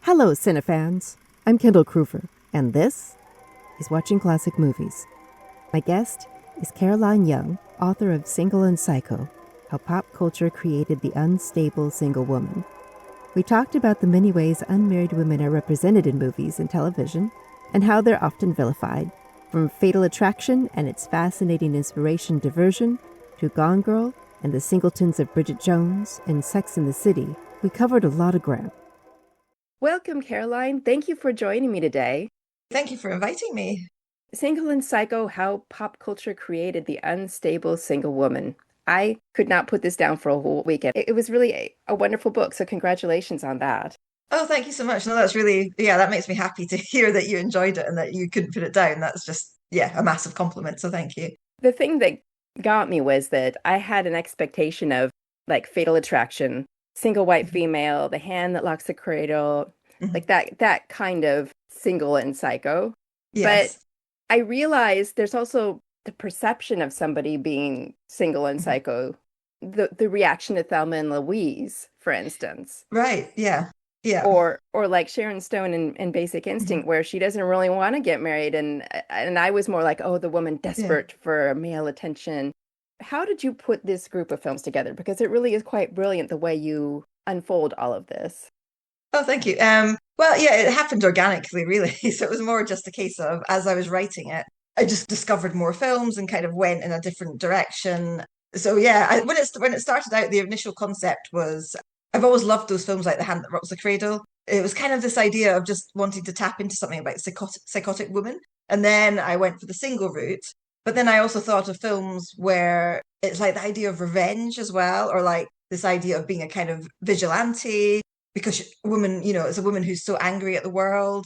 Hello, cinefans. I'm Kendall Krufer, and this is Watching Classic Movies. My guest is Caroline Young, author of Single and Psycho, How Pop Culture Created the Unstable Single Woman. We talked about the many ways unmarried women are represented in movies and television, and how they're often vilified, from Fatal Attraction and its fascinating inspiration Diversion, to Gone Girl and the singletons of Bridget Jones and Sex and the City. We covered a lot of ground. Welcome, Caroline. Thank you for joining me today. Thank you for inviting me. Single and Psycho, How Pop Culture Created the Unstable Single Woman. I could not put this down for a whole weekend. It was really a wonderful book, so congratulations on that. Oh, thank you so much. No, that's really, that makes me happy to hear that you enjoyed it and that you couldn't put it down. That's just, a massive compliment. So thank you. The thing that got me was that I had an expectation of like Fatal Attraction, single white female, the hand that locks the cradle, like that kind of Single and Psycho. But Yes. I realized there's also the perception of somebody being single and Mhm. psycho, the reaction to Thelma and Louise, for instance, Right. Yeah. Yeah. or like Sharon Stone in Basic Mhm. Instinct, where she doesn't really want to get married, and I was more like, oh, the woman Yeah. desperate for male attention. How did you put this group of films together? Because it really is quite brilliant the way you unfold all of this. Oh, thank you. Well, yeah, it happened organically, really. So it was more just a case of as I was writing it, I just discovered more films and kind of went in a different direction. So yeah, when it started out, the initial concept was I've always loved those films like The Hand That Rocks the Cradle. It was kind of this idea of just wanting to tap into something about psychotic women, and then I went for the single route. But then I also thought of films where it's like the idea of revenge as well, or like this idea of being a kind of vigilante because a woman, it's a woman who's so angry at the world.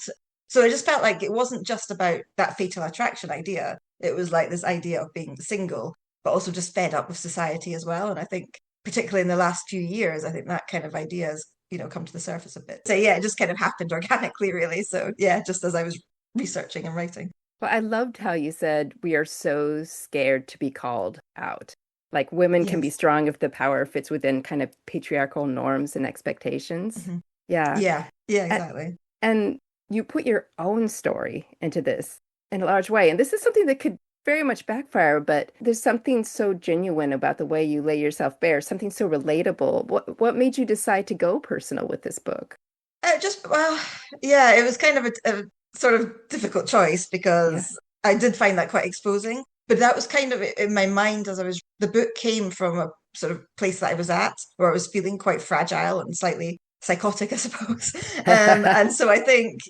So I just felt like it wasn't just about that fatal attraction idea. It was like this idea of being single, but also just fed up with society as well. And I think, particularly in the last few years, I think that kind of idea has, come to the surface a bit. So yeah, it just kind of happened organically, really. So yeah, just as I was researching and writing. Well, I loved how you said we are so scared to be called out. Like women can be Yes. strong if the power fits within kind of patriarchal norms and expectations. Hmm. Yeah. Yeah. Yeah, And, exactly. and you put your own story into this in a large way. And this is something that could very much backfire, but there's something so genuine about the way you lay yourself bare, something so relatable. What made you decide to go personal with this book? Well, yeah, it was kind of a sort of difficult choice Yeah. because I did find that quite exposing. But that was kind of in my mind as the book came from a sort of place that I was at where I was feeling quite fragile and slightly psychotic, I suppose. And so I think,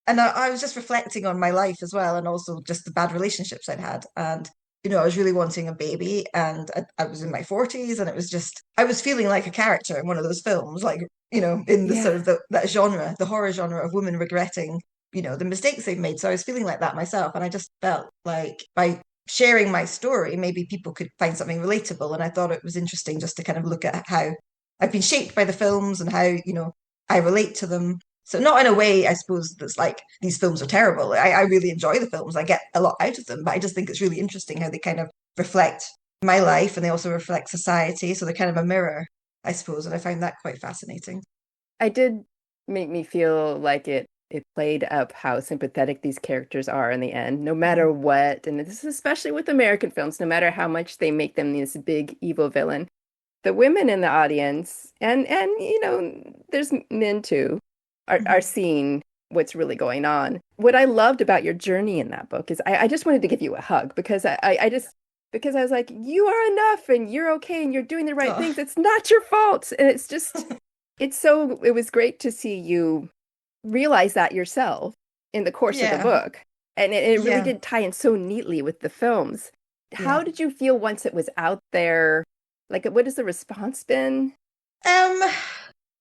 and I was just reflecting on my life as well, and also just the bad relationships I'd had. And, I was really wanting a baby, and I was in my 40s, and it was just, I was feeling like a character in one of those films, like in the sort Yeah. of that genre, the horror genre of women regretting, the mistakes they've made. So I was feeling like that myself. And I just felt like by sharing my story, maybe people could find something relatable. And I thought it was interesting just to kind of look at how I've been shaped by the films and how, I relate to them. So not in a way, I suppose, that's like these films are terrible. I really enjoy the films. I get a lot out of them, but I just think it's really interesting how they kind of reflect my life and they also reflect society. So they're kind of a mirror, I suppose, and I find that quite fascinating. I did make me feel like it played up how sympathetic these characters are in the end, no matter Mhm. what. And this is especially with American films, no matter how much they make them this big evil villain. The women in the audience, and there's men too, are Mhm. seeing what's really going on. What I loved about your journey in that book is I just wanted to give you a hug because I just because I was like, you are enough and you're okay and you're doing the right Oh. things. It's not your fault. And it was great to see you realize that yourself in the course of the Yeah. book. And it really Yeah. did tie in so neatly with the films. How Yeah. did you feel once it was out there? Like, what has the response been? I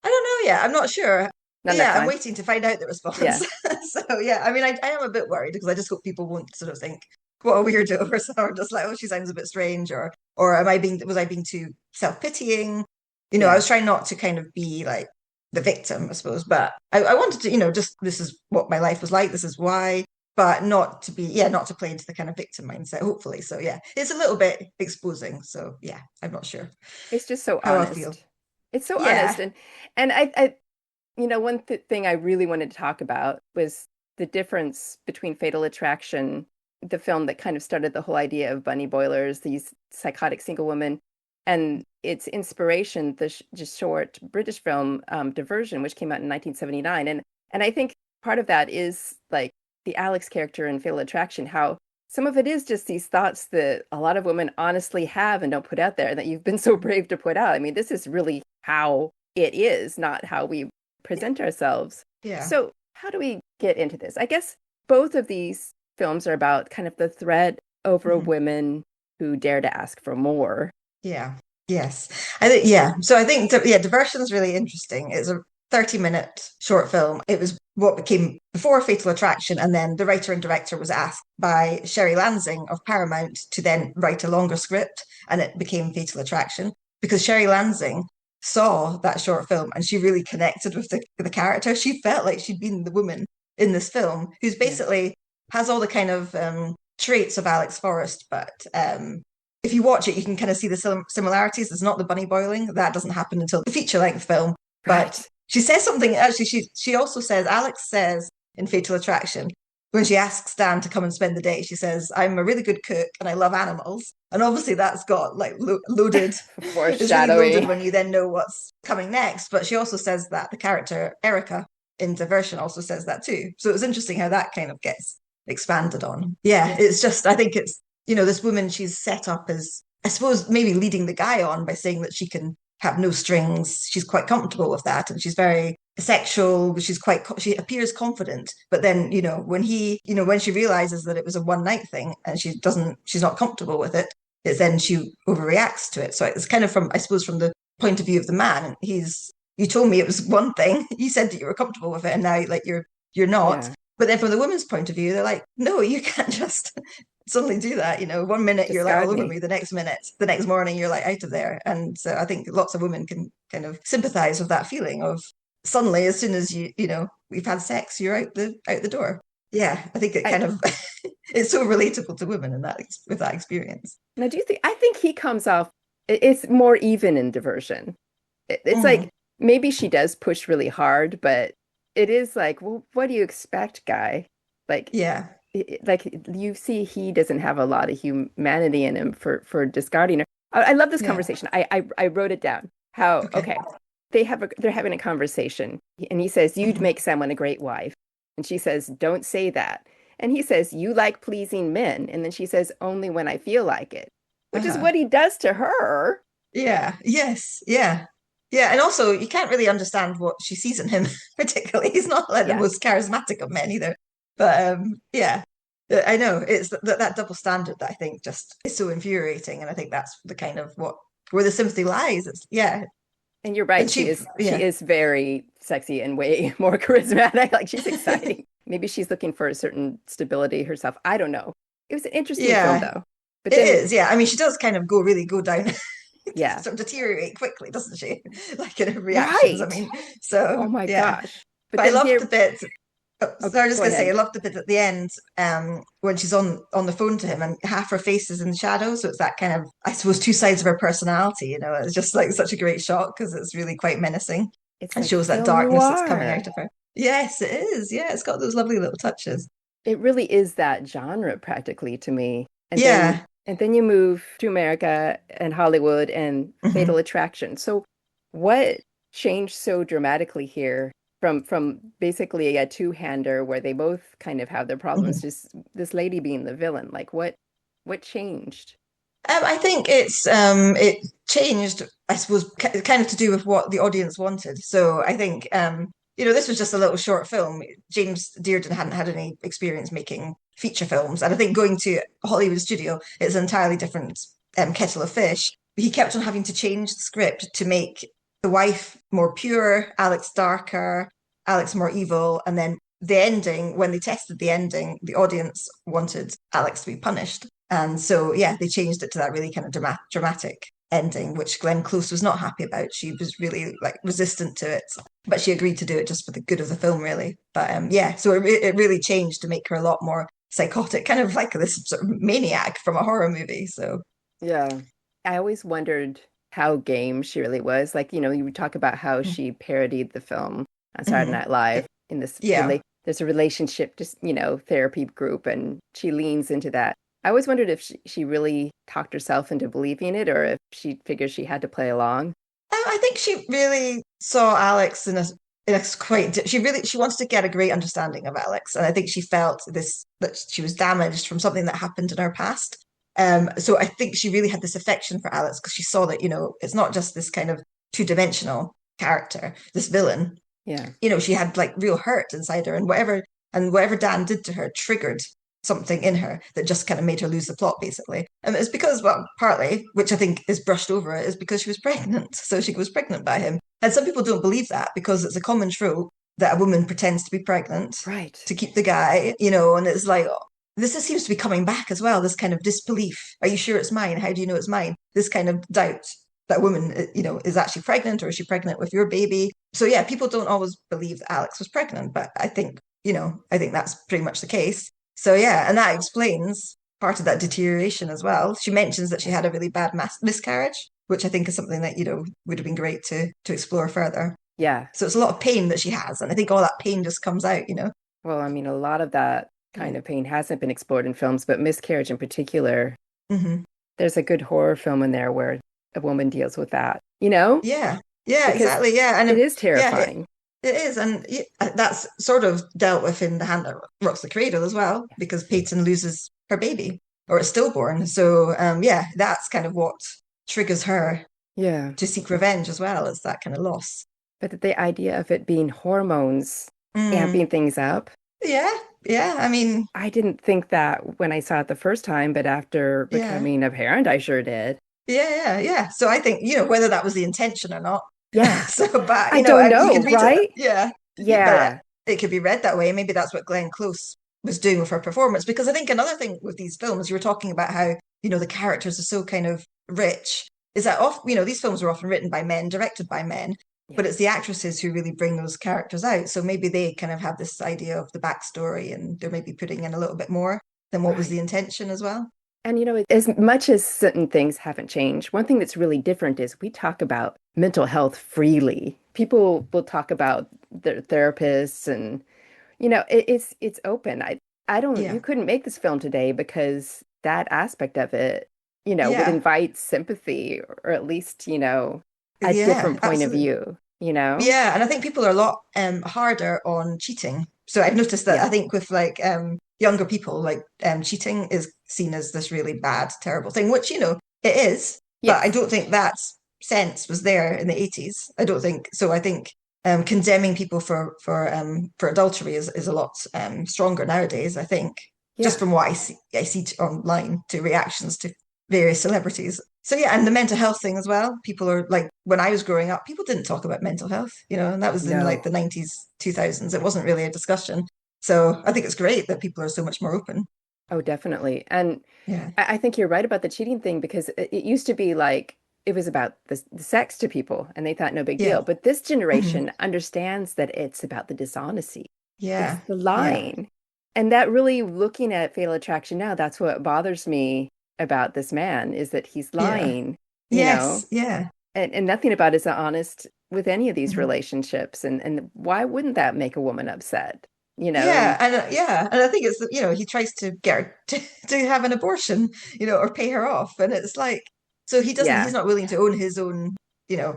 don't know yet. I'm not sure. No, that's Yeah, I'm fine. waiting to find out the Yeah. response. So yeah, I mean, I am a bit worried because I just hope people won't sort of think what a weirdo or just like, oh, she sounds a bit strange, or was I being too self-pitying? I Yeah. was trying not to kind of be like the victim, I suppose, but I wanted to, just this is what my life was like, this is why, but not to be, yeah, not to play into the kind of victim mindset, hopefully. So yeah, it's a little bit exposing. So yeah, I'm not sure It's just so how I feel. honest. It's so honest. Yeah. And I One thing I really wanted to talk about was the difference between Fatal Attraction, the film that kind of started the whole idea of bunny boilers, these psychotic single women, and its inspiration, the just short British film Diversion, which came out in 1979. And I think part of that is like the Alex character in Fatal Attraction, how some of it is just these thoughts that a lot of women honestly have and don't put out there, and that you've been so brave to put out. I mean, this is really how it is, not how we present ourselves. Yeah. So, how do we get into this? I guess both of these films are about kind of the threat over Mhm. women who dare to ask for more. Yeah. Yes. I think, yeah. So I think, yeah, Diversion is really interesting. It's a 30-minute short film. It was what became before Fatal Attraction. And then the writer and director was asked by Sherry Lansing of Paramount to then write a longer script. And it became Fatal Attraction because Sherry Lansing saw that short film and she really connected with the character. She felt like she'd been the woman in this film who's Yeah. basically has all the kind of traits of Alex Forrest, but if you watch it, you can kind of see the similarities. There's not the bunny boiling. That doesn't happen until the feature length film. But Right. she says something, actually, she also says, Alex says in Fatal Attraction, when she asks Dan to come and spend the day, she says, I'm a really good cook and I love animals. And obviously that's got like loaded, it's really loaded Foreshadowing. when you then know what's coming next. But she also says that the character Erica in Diversion also says that too. So it's interesting how that kind of gets expanded on. Yeah, it's just, I think it's, this woman, she's set up as, I suppose, maybe leading the guy on by saying that she can have no strings. She's quite comfortable with that. And she's very sexual. She appears confident. But then, when she realizes that it was a one night thing and she's not comfortable with it, it's then she overreacts to it. So it's kind of from, I suppose, from the point of view of the man. You told me it was one thing. You said that you were comfortable with it. And now like you're not. Yeah. But then from the woman's point of view, they're like, no, you can't just suddenly do that. 1 minute you're like all Discard over me. me, the next morning you're like out of there. And so I think lots of women can kind of sympathize with that feeling of suddenly, as soon as we've had sex, you're out the door. Yeah, I think it I kind of it's so relatable to women in that with that experience. Now, do you think I think he comes off it's more even in Diversion. It's Hmm. like maybe she does push really hard, but it is like, well, what do you expect, guy? Like Yeah. like you see he doesn't have a lot of humanity in him for discarding her. I love this Yeah. conversation. I wrote it down. How Okay. okay. They're having a conversation and he says, "You'd Hmm. make someone a great wife." And she says, "Don't say that." And he says, "You like pleasing men." And then she says, "Only when I feel like it." Which is Uh-huh. what he does to her. Yeah. Yes. Yeah. Yeah. And also, you can't really understand what she sees in him, particularly. He's not like the Yeah. most charismatic of men either. But yeah, I know it's that double standard that I think just is so infuriating. And I think that's the kind of where the sympathy lies. It's, yeah. And you're right. And She is very sexy and way more charismatic. Like she's exciting. Maybe she's looking for a certain stability herself. I don't know. It was an interesting film yeah, though. But it then, is. Yeah. I mean, she does kind of really go down, yeah. sort of deteriorate quickly, doesn't she? Like in her reactions. I Right. mean, Oh so my yeah. gosh. But But I then loved the here, bit. oh, So I was just go gonna say, I ahead. loved the bit at the end, when she's on the phone to him, and half her face is in shadow, so it's that kind of, I suppose, two sides of her personality. It's just like such a great shot because it's really quite menacing It's and like shows that film darkness that's coming noir. out of her. Yes, it is. Yeah, it's got those lovely little touches. It really is that genre practically to me. Yeah. And then you move to America and Hollywood and Fatal Hmm. Attraction. So what changed so dramatically here from basically a two-hander where they both kind of have their problems, Hmm. just this lady being the villain? Like what changed? I think it changed, I suppose, kind of to do with what the audience wanted. So I think this was just a little short film. James Dearden hadn't had any experience making feature films, and I think going to a Hollywood studio is an entirely different kettle of fish. He kept on having to change the script to make the wife more pure, Alex darker, Alex more evil, and then the ending, when they tested the ending, the audience wanted Alex to be punished. And so, yeah, they changed it to that really kind of dramatic ending, which Glenn Close was not happy about. She was really like resistant to it, but she agreed to do it just for the good of the film, really. But yeah, so it really changed to make her a lot more psychotic, kind of like this sort of maniac from a horror movie. So, Yeah. I always wondered how game she really was. Like, you talk about how she parodied the film. on Saturday Hmm. Night Live in this Yeah. there's a relationship just, therapy group and she leans into that. I always wondered if she really talked herself into believing it or if she figured she had to play along. I think she really saw Alex in a quite. She wanted to get a great understanding of Alex, and I think she felt this that she was damaged from something that happened in her past. So I think she really had this affection for Alex because she saw that it's not just this kind of two-dimensional character, this villain. Yeah. She had like real hurt inside her, and whatever Dan did to her triggered something in her that just kind of made her lose the plot, basically. And it's because, well, partly, which I think is brushed over it, is because she was pregnant. So she was pregnant by him. And some people don't believe that because it's a common trope that a woman pretends to be pregnant Right. to keep the guy, and it's like, oh, this seems to be coming back as well, this kind of disbelief. Are you sure it's mine? How do you know it's mine? This kind of doubt that a woman, is actually pregnant, or is she pregnant with your baby? So yeah, people don't always believe that Alex was pregnant, but I think that's pretty much the case. So yeah, and that explains part of that deterioration as well. She mentions that she Yeah. had a really bad miscarriage, which I think is something that, would have been great to explore further. Yeah. So it's a lot of pain that she has, and I think all that pain just comes out. Well, I mean, a lot of that kind of pain hasn't been explored in films, but miscarriage in particular, Hmm. there's a good horror film in there where a woman deals with that, Yeah, yeah, because exactly. Yeah, and it is yeah, it, terrifying. it is, and that's sort of dealt with in The Hand That Rocks the Cradle as well, because Peyton loses her baby or it's stillborn. So yeah, that's kind of what triggers her Yeah. to seek revenge as well as that kind of loss. But the idea of it being hormones Mm, amping things up, yeah, yeah. I mean, I didn't think that when I saw it the first time, but after yeah, becoming a parent, I sure did. yeah, yeah, yeah. So I think whether that was the intention or not. Yeah. So, but I don't you know, could read it, right? yeah, but Yeah. it could be read that way. Maybe that's what Glenn Close was doing with her performance. Because I think another thing with these films, you were talking about how the characters are so kind of rich. Is that often these films are often written by men, directed by men, but Yeah. it's the actresses who really bring those characters out. So maybe they kind of have this idea of the backstory, and they're maybe putting in a little bit more than what was Right. the intention as well. And as much as certain things haven't changed, one thing that's really different is we talk about mental health freely. People will talk about their therapists and it's open. I don't you Yeah, couldn't make this film today because that aspect of it, would yeah, invite sympathy or at least, a yeah, different point of absolutely. view. Yeah, and I think people are a lot harder on cheating. So I've noticed that I Yeah. think with like younger people, like cheating is seen as this really bad, terrible thing, which it is, but I Yes. don't think that sense was there in the 80s. I don't think so. I think condemning people for adultery is a lot stronger nowadays, I think, just Yeah. from what I see online to reactions to various celebrities. So yeah, and the mental health thing as well. People are like, when I was growing up, people didn't talk about mental health, and that was in like No. the 90s, 2000s. It wasn't really a discussion. So I think it's great that people are so much more open. Oh, definitely. And Yeah. I think you're right about the cheating thing because it used to be like it was about the sex to people and they thought no big Yeah. deal. But this Hmm. generation understands that it's about the dishonesty. It's Yeah. the Yeah. lying. And that really looking at Fatal Attraction now, that's what bothers me about this man is that he's Yeah. lying, you know, Yes. Yeah. and nothing about it is honest with any of these Mhm. relationships. And why wouldn't that make a woman upset? You know, Yeah, and and I think it's he tries to get her to have an abortion, or pay her off, and it's like, so he's yeah, not willing to own his own,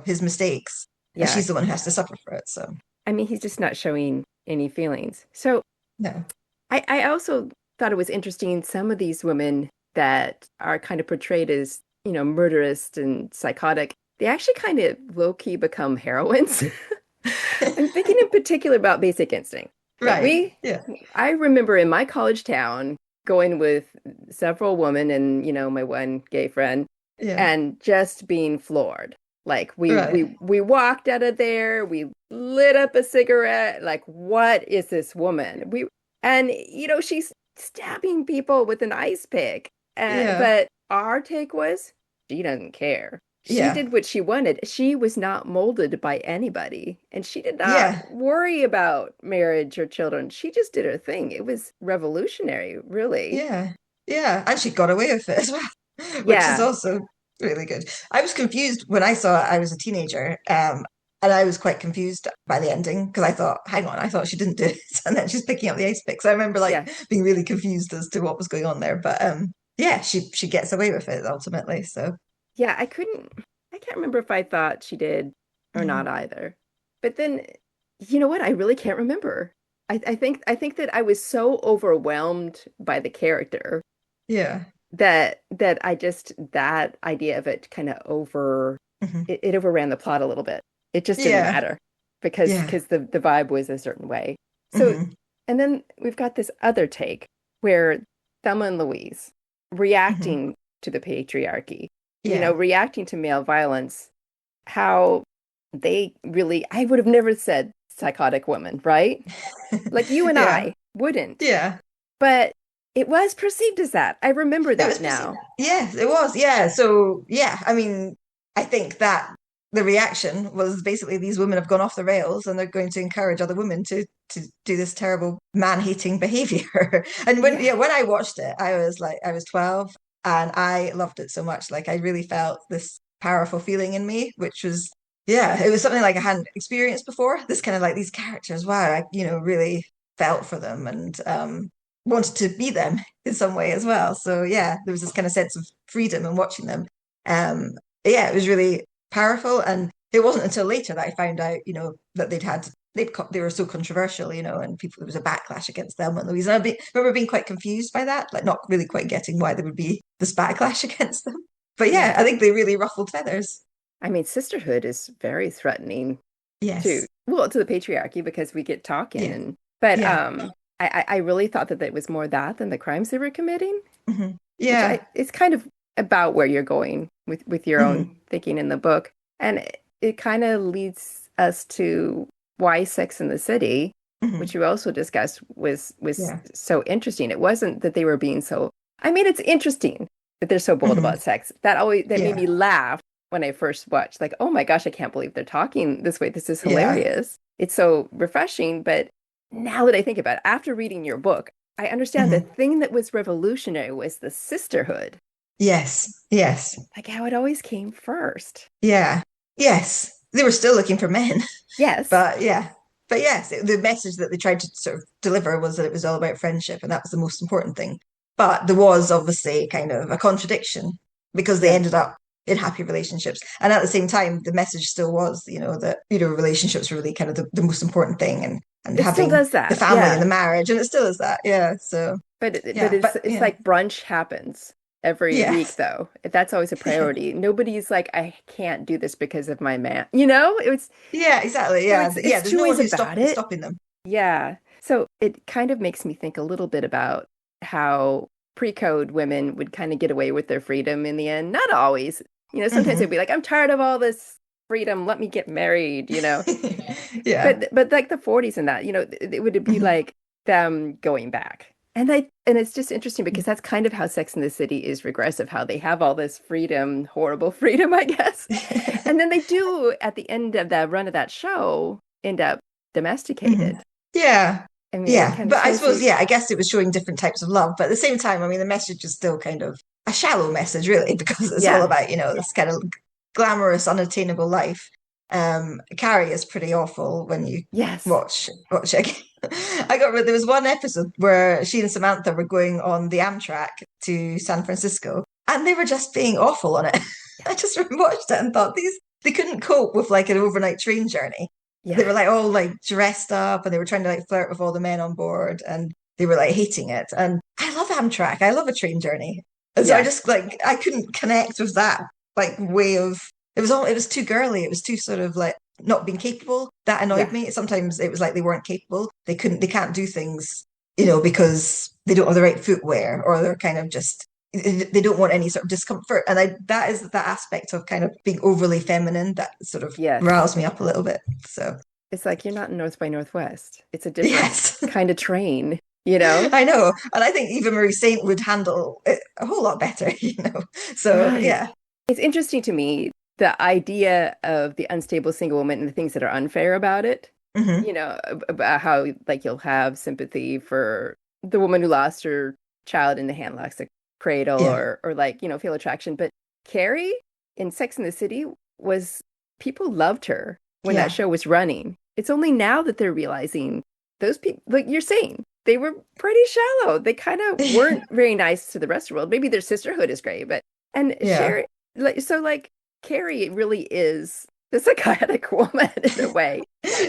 his mistakes, and yeah. she's the one who has to suffer for it. So I mean, he's just not showing any feelings. So no, I also thought it was interesting some of these women that are kind of portrayed as, murderous and psychotic, they actually kind of low-key become heroines. I'm thinking in particular about Basic Instinct. Okay, right, yeah, I remember in my college town going with several women and, my one gay friend yeah, and just being floored. Like we right, we we walked out of there, we lit up a cigarette, like what is this woman? And she's stabbing people with an ice pick. yeah, But our take was she doesn't care. She yeah, did what she wanted. She was not molded by anybody, and she did not yeah, worry about marriage or children. She just did her thing. It was revolutionary, really. yeah, yeah, and she got away with it as well, which is Yeah. also really good. I was confused when I saw it. I was a teenager, And I was quite confused by the ending because I thought, hang on, I thought she didn't do it. And then she's picking up the ice pick. So I remember Yeah. like being really confused as to what was going on there. But yeah, she gets away with it ultimately. So Yeah, I can't remember if I thought she did or not mhm. either. But then, you know what? I really can't remember. I think that I was so overwhelmed by the character Yeah. that I just that idea of it kind of Hmm. it overran the plot a little bit. It just didn't Yeah. matter Yeah. because the vibe was a certain way. So, Hmm. and then we've got this other take where Thelma and Louise Hmm. reacting to the patriarchy, you know, Yeah. reacting to male violence, how they really, I would have never said psychotic woman, right? Like you and Yeah. I wouldn't, Yeah. but it was perceived as that. I remember It was that perceived. now. Yes, it was. Yeah. So yeah, I mean, I think that the reaction was basically these women have gone off the rails and they're going to encourage other women to do this terrible man-hating behavior. And when Yeah. yeah, when I watched it, I was 12 and I loved it so much. Like I really felt this powerful feeling in me, which was yeah, it was something like I hadn't experienced before. This kind of like these characters, wow, I really felt for them and wanted to be them in some way as well. So yeah, there was this kind of sense of freedom in watching them. Um, yeah, it was really powerful, and it wasn't until later that I found out, that they were so controversial, and people there was a backlash against Thelma and Louise. And remember being quite confused by that, like not really quite getting why there would be this backlash against them. But yeah, I Yeah. think they really ruffled feathers. I mean, sisterhood is very threatening to, Yes. well, to the patriarchy because we get talking Yeah. and, but Yeah. I really thought that it was more that than the crimes they were committing, Hmm. which Yeah. it's kind of about where you're going with your own Hmm. thinking in the book. And it kind of leads us to why Sex in the City, which Hmm. you also discussed, was Yeah. so interesting. It wasn't that they were being so, I mean, it's interesting that they're so bold Hmm. about sex. That made Yeah. me laugh when I first watched. Like, oh my gosh, I can't believe they're talking this way. This is Yeah. hilarious. It's so refreshing. But now that I think about it, after reading your book, I understand the Hmm. thing that was revolutionary was the sisterhood, Yes. Yes. like how it always came first. Yeah. Yes. They were still looking for men. Yes. But yeah. But yes, the message that they tried to sort of deliver was that it was all about friendship, and that was the most important thing. But there was obviously kind of a contradiction because they Yeah. ended up in happy relationships. And at the same time, the message still was, that, relationships were really kind of the most important thing, and It still having does the that. family and the Yeah. marriage. And it still is that. Yeah. So But yeah. But it's yeah. like brunch happens every week Yes. though. That's always a priority. Nobody's like, I can't do this because of my man. You know? Yeah, exactly. So Yeah. Yeah. it's There's two no one ways who's about it. stopping them. Yeah. So it kind of makes me think a little bit about how pre-code women would kind of get away with their freedom in the end. Not always. You know, sometimes they'd Hmm. be like, I'm tired of all this freedom. Let me get married, you know. Yeah. But like the 40s and that, you know, it would be Hmm. like them going back. And it's just interesting because that's kind of how Sex in the City is regressive, how they have all this freedom, horrible freedom, I guess. And then they do at the end of the run of that show end up Hmm. domesticated. Yeah. I mean, it Yeah. kind of But I shows suppose, you, yeah, I guess it was showing different types of love. But at the same time, I mean, the message is still kind of a shallow message, really, because it's all yeah, about, this kind of glamorous, unattainable life. Carrie is pretty awful when you yes, watch it. There was one episode where she and Samantha were going on the Amtrak to San Francisco, and they were just being awful on it. yeah, I just watched it and thought they couldn't cope with like an overnight train journey. They yeah, were like all like dressed up and they were trying to like flirt with all the men on board, and they were like hating it. And I love Amtrak. I love a train journey. And so I yeah, just like I couldn't connect with that like way of it was too girly. It was too sort of like not being capable. That annoyed yeah, me. Sometimes it was like they weren't capable. They can't do things, because they don't have the right footwear, or they're kind of just they don't want any sort of discomfort. And that is that aspect of kind of being overly feminine that sort of yes. riles me up a little bit. So It's like you're not in North by Northwest. It's a different yes. kind of train, you know? I know. And I think Eva Marie Saint would handle it a whole lot better, So Right. yeah. It's interesting to me, the idea of the unstable single woman and the things that are unfair about it. Hmm. You know, about how like you'll have sympathy for the woman who lost her child in the handlocks, a cradle, Yeah. or like, you know, feel attraction. But Carrie in Sex in the City was people loved her. when that show was running. It's only now that they're realizing those people, like you're saying, they were pretty shallow. They kind of weren't very nice to the rest of the world. Maybe their sisterhood is great, but and Sherry, like Carrie really is the psychotic woman in a way.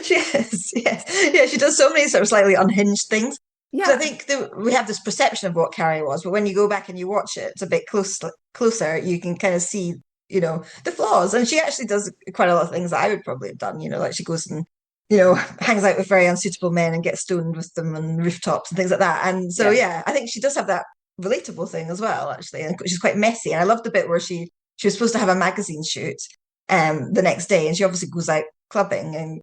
She is, yes. Yeah, she does so many sort of slightly unhinged things. Yeah. So I think that we have this perception of what Carrie was, but when you go back and you watch it, it's a bit closer. You can kind of see, the flaws. And she actually does quite a lot of things that I would probably have done, like she goes and, hangs out with very unsuitable men and gets stoned with them on rooftops and things like that. And so, I think she does have that relatable thing as well, actually. And she's quite messy. And I love the bit where she was supposed to have a magazine shoot the next day, and she obviously goes out clubbing and,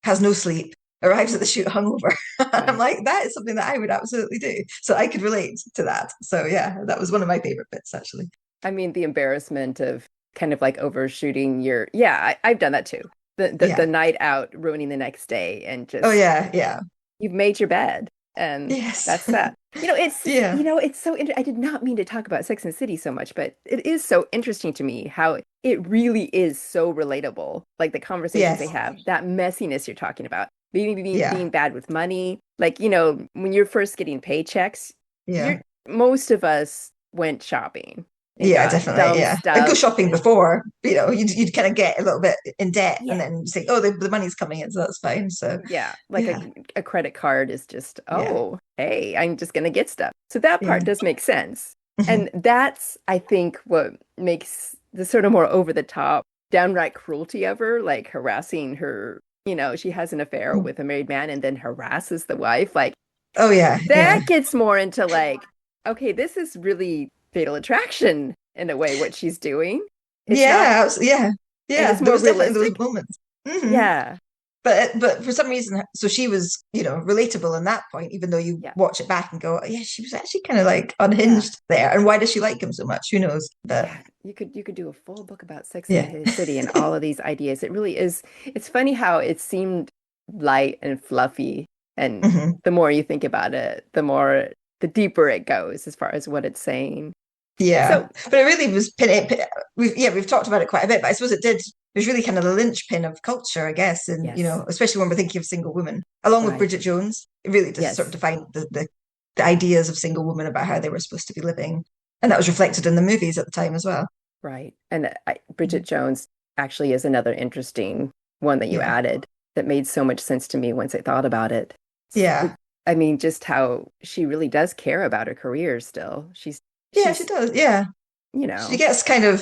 has no sleep, arrives at the shoot hungover. I'm like, that is something that I would absolutely do. So I could relate to that. So yeah, that was one of my favorite bits, actually. I mean, the embarrassment of kind of like overshooting I've done that too. The night out ruining the next day and just you've made your bed and that's that. It's so I did not mean to talk about Sex and the City so much, but it is so interesting to me how it really is so relatable. Like the conversations they have, that messiness you're talking about, being bad with money. Like, when you're first getting paychecks, most of us went shopping. Yeah, definitely. Yeah, I'd go shopping before. You'd kind of get a little bit in debt, and then say, "Oh, the money's coming in, so that's fine." So a credit card is just, hey, I'm just gonna get stuff. So that part does make sense, and that's, I think, what makes the sort of more over the top, downright cruelty of her, like harassing her. She has an affair with a married man and then harasses the wife. Like, that gets more into like, okay, this is really Fatal Attraction in a way, what she's doing. It's more was definitely realistic. those moments. Yeah. But for some reason, so she was, relatable in that point, even though you watch it back and go, oh, yeah, she was actually kind of like unhinged there. And why does she like him so much? Who knows? But you could do a full book about Sex and the City and all of these ideas. It really is. It's funny how it seemed light and fluffy, and the more you think about it, the deeper it goes as far as what it's saying. Yeah, but it really was. We've talked about it quite a bit, but I suppose it was really kind of the linchpin of culture, I guess, and especially when we're thinking of single women, along with Bridget Jones, it really just sort of defined the ideas of single women about how they were supposed to be living, and that was reflected in the movies at the time as well. Right, and Bridget Jones actually is another interesting one that you added that made so much sense to me once I thought about it. Yeah, I mean, just how she really does care about her career still. She does. Yeah, she gets kind of.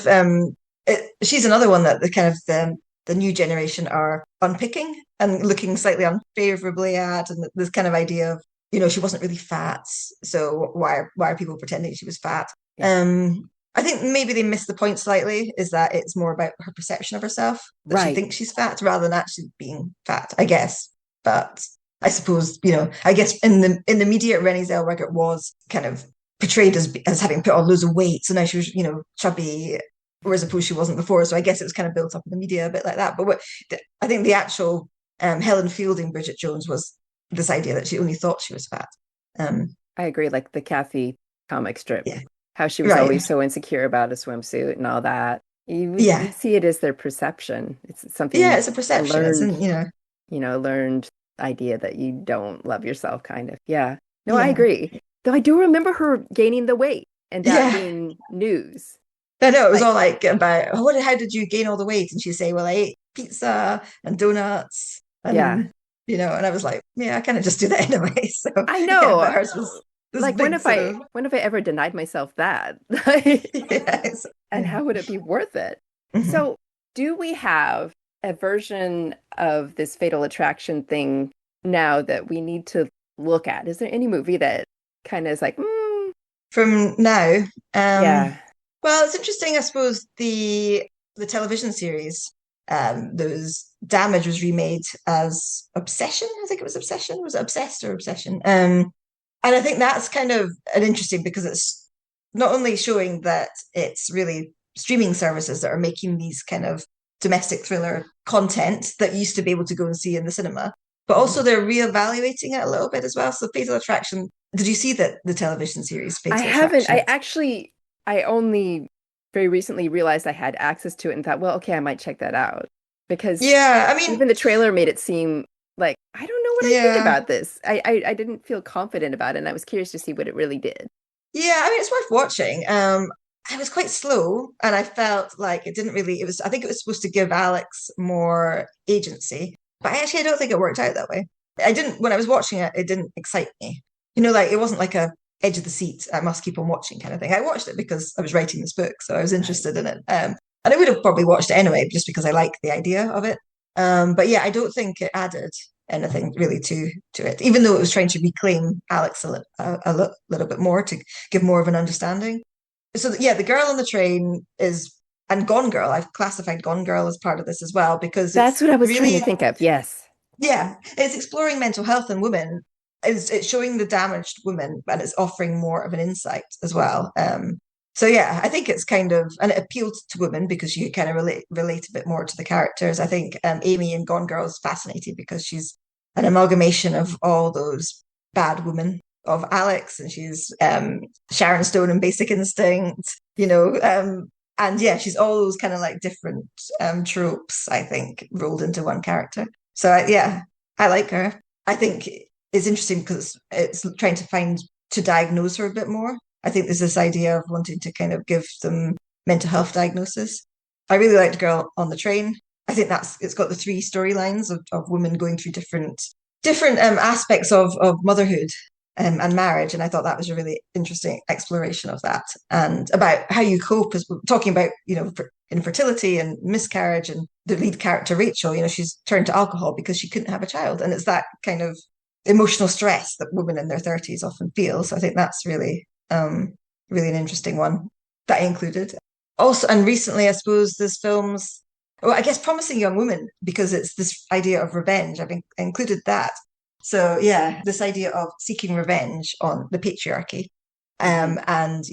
She's another one that the kind of the new generation are unpicking and looking slightly unfavorably at, and this kind of idea of she wasn't really fat, so why are people pretending she was fat? Yeah. I think maybe they missed the point slightly. Is that it's more about her perception of herself, that she thinks she's fat rather than actually being fat, I guess. But I suppose I guess in the media, Renée Zellweger was kind of portrayed as having put on loads of weight, so now she was chubby, whereas opposed she wasn't before. So I guess it was kind of built up in the media a bit like that. But I think the actual Helen Fielding Bridget Jones was this idea that she only thought she was fat. I agree, like the Kathy comic strip, how she was always so insecure about a swimsuit and all that. You see it as their perception. It's something. Yeah, it's a perception. Learned idea that you don't love yourself, kind of. Yeah. No, I agree. Though I do remember her gaining the weight and that being news. I know, it was all like about, how did you gain all the weight? And she'd say, well, I ate pizza and donuts. And, and I was like, I kind of just do that anyway. So I know. But hers was like, when have I ever denied myself that? And how would it be worth it? So do we have a version of this Fatal Attraction thing now that we need to look at? Is there any movie that kind of is like, from now? Well, it's interesting, I suppose, the television series, those Damage was remade as Obsession. I think it was Obsession. Was it Obsessed or Obsession? And I think that's kind of an interesting, because it's not only showing that it's really streaming services that are making these kind of domestic thriller content that you used to be able to go and see in the cinema, but also they're reevaluating it a little bit as well. So Fatal Attraction, did you see the television series Fatal Attraction? I haven't. I only very recently realized I had access to it and thought, well, okay, I might check that out. because Yeah, I mean, even the trailer made it seem like I don't know what I think yeah. about this. I didn't feel confident about it, and I was curious to see what it really did. Yeah, I mean, it's worth watching. I was quite slow and I felt like it didn't really, it was, I think it was supposed to give Alex more agency, but I don't think it worked out that way. I didn't, when I was watching it, it didn't excite me. Like it wasn't like a edge of the seat, I must keep on watching kind of thing. I watched it because I was writing this book, so I was Right. interested in it. And I would have probably watched it anyway, just because I like the idea of it. But yeah, I don't think it added anything really to it, even though it was trying to reclaim Alex little bit more to give more of an understanding. So yeah, the girl on the train is and Gone Girl. I've classified Gone Girl as part of this as well because That's it's what I was trying to really think of. Yes. yeah, it's exploring mental health in women. It's showing the damaged woman and it's offering more of an insight as well. So yeah, I think it's kind of and it appealed to women because you kind of relate a bit more to the characters. I think Amy in Gone Girl is fascinating because she's an amalgamation of all those bad women of Alex, and she's Sharon Stone in Basic Instinct, and yeah, she's all those kind of like different tropes, I think, rolled into one character. So yeah, I like her. I think it's interesting because it's trying to diagnose her a bit more. I think there's this idea of wanting to kind of give them mental health diagnosis. I really liked Girl on the Train. I think it's got the three storylines of women going through different aspects of motherhood and marriage, and I thought that was a really interesting exploration of that and about how you cope as talking about infertility and miscarriage, and the lead character Rachel, she's turned to alcohol because she couldn't have a child, and it's that kind of emotional stress that women in their 30s often feel. So I think that's really an interesting one that I included. Also, and recently, I suppose there's films, well, I guess Promising Young Woman, because it's this idea of revenge. I included that. So yeah, this idea of seeking revenge on the patriarchy. Hmm. And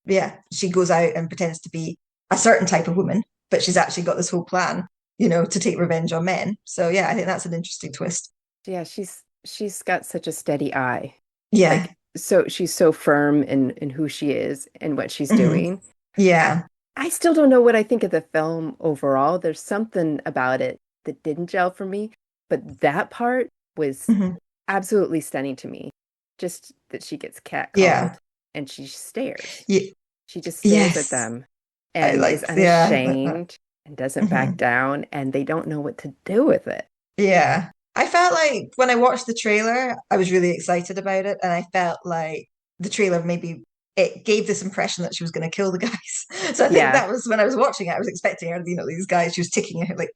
yeah, she goes out and pretends to be a certain type of woman, but she's actually got this whole plan, to take revenge on men. So yeah, I think that's an interesting twist. Yeah, she's got such a steady eye. Yeah. Like so she's so firm in who she is and what she's Hmm. doing. I, Yeah. I still don't know what I think of the film overall. There's something about it that didn't gel for me, but that part was Hmm. absolutely stunning to me. Just that she gets Yeah. catcalled and she stares. Ye- She just stares at yes. them I and is liked, yeah. unashamed and doesn't back Mhm. down, and they don't know what to do with it. Yeah. I felt like when I watched the trailer, I was really excited about it. And I felt like the trailer maybe it gave this impression that she was going to kill the guys. So I think Yeah, that was when I was watching it, I was expecting her, these guys, she was ticking like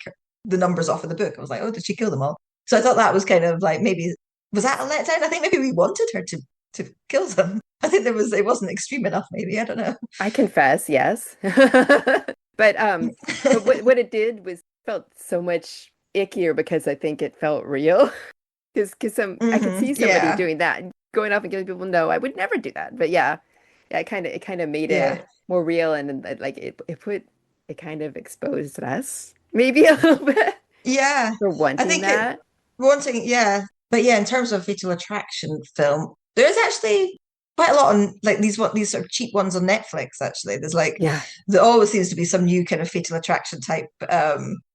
the numbers off of the book. I was like, oh, did she kill them all? So I thought that was kind of like maybe was that a letdown? I think maybe we wanted her to kill them. I think it wasn't extreme enough, maybe. I don't know. I confess, yes. But but what it did was felt so much ickier because I think it felt real. Because some I could see somebody Yeah. doing that, going off and killing people. No, I would never do that. But yeah, yeah, it kind of made Yeah. it more real, and then, like it kind of exposed us maybe a little bit Yeah. for I wanting think it that. wanting, yeah. But yeah, in terms of Fatal Attraction film, there is actually quite a lot on like these sort of cheap ones on Netflix, actually. There's like Yeah, there always seems to be some new kind of Fatal Attraction type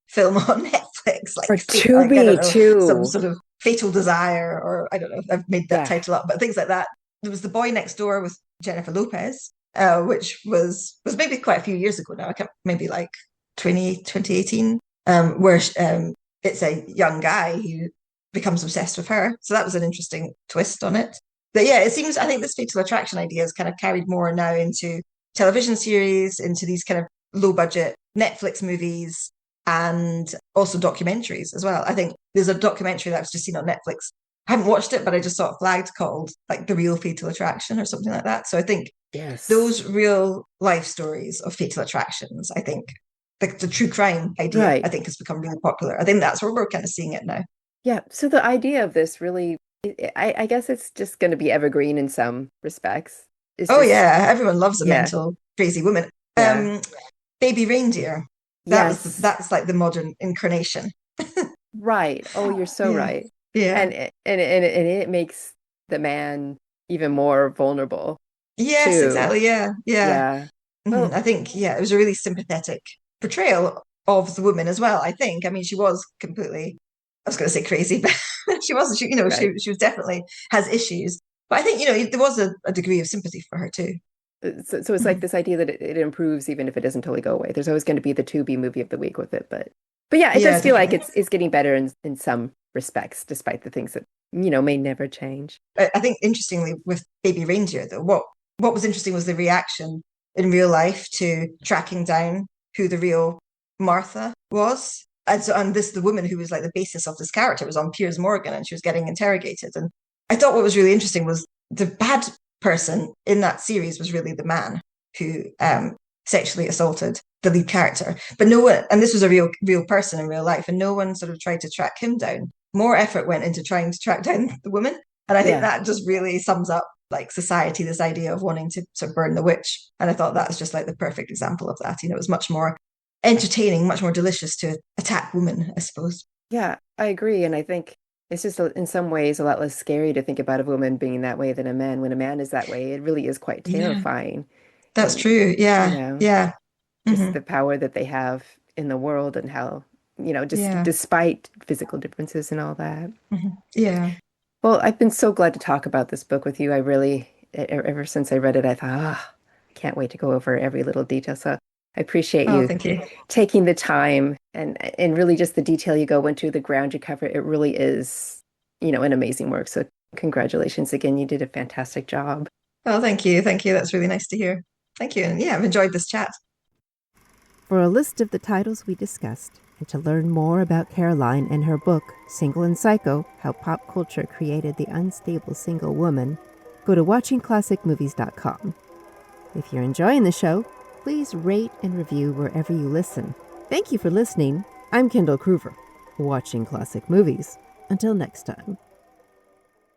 film on Netflix, or like I don't Tubi know, some too. sort of Fatal Desire, or I don't know, I've made that Yeah, title up, but things like that. There was The Boy Next Door with Jennifer Lopez, which was maybe quite a few years ago now. I can't maybe like 2018, where it's a young guy who becomes obsessed with her. So that was an interesting twist on it. But yeah, it seems I think this Fatal Attraction idea is kind of carried more now into television series, into these kind of low budget Netflix movies, and also documentaries as well. I think there's a documentary that I've just seen on Netflix. I haven't watched it, but I just saw it flagged called like The Real Fatal Attraction or something like that. So I think yes, those real life stories of fatal attractions, I think the true crime idea, I right. think has become really popular. I think that's where we're kind of seeing it now. Yeah. So the idea of this really, I guess it's just going to be evergreen in some respects. It's Oh just, yeah, everyone loves a yeah, mental crazy woman. yeah, Baby Reindeer. yes, That's like the modern incarnation. right. Oh, you're so Yeah. right. Yeah. And it makes the man even more vulnerable Yes, too. exactly. Yeah. Yeah. Yeah. Mhm. Well, I think, yeah, it was a really sympathetic portrayal. of the woman as well, I think. I mean, she was completely, I was going to say crazy, but she wasn't, Right. she was definitely has issues. But I think, there was a degree of sympathy for her too. So it's like Mhm. this idea that it improves even if it doesn't totally go away. There's always going to be the to be movie of the week with it, but yeah, it Yeah, does feel like definitely. it's getting better in some respects, despite the things that may never change. I think interestingly with Baby Reindeer though, what was interesting was the reaction in real life to tracking down who the real Martha was. And this the woman who was like the basis of this character was on Piers Morgan and she was getting interrogated. And I thought what was really interesting was the bad person in that series was really the man who sexually assaulted the lead character. But no one, and this was a real person in real life, and no one sort of tried to track him down. More effort went into trying to track down the woman. And I think Yeah. that just really sums up like society, this idea of wanting to sort of burn the witch. And I thought that was just like the perfect example of that. It was much more entertaining, much more delicious to attack women, I suppose. Yeah, I agree. And I think it's just in some ways a lot less scary to think about a woman being that way than a man. When a man is that way, it really is quite Yeah, terrifying. that's And, true. you Yeah, know, yeah, just hmm the power that they have in the world and how, just yeah, despite physical differences and all that. yeah. Well, I've been so glad to talk about this book with you. I really, ever since I read it, I thought, I can't wait to go over every little detail. So I appreciate Oh, you thank you. taking the time and really just the detail you go into, the ground you cover. It really is, an amazing work. So congratulations again. You did a fantastic job. Oh, thank you. Thank you. That's really nice to hear. Thank you. And yeah, I've enjoyed this chat. For a list of the titles we discussed, and to learn more about Caroline and her book, Single and Psycho, How Pop Culture Created the Unstable Single Woman, go to watchingclassicmovies.com. If you're enjoying the show, please rate and review wherever you listen. Thank you for listening. I'm Kendall Cruver, watching classic movies. Until next time.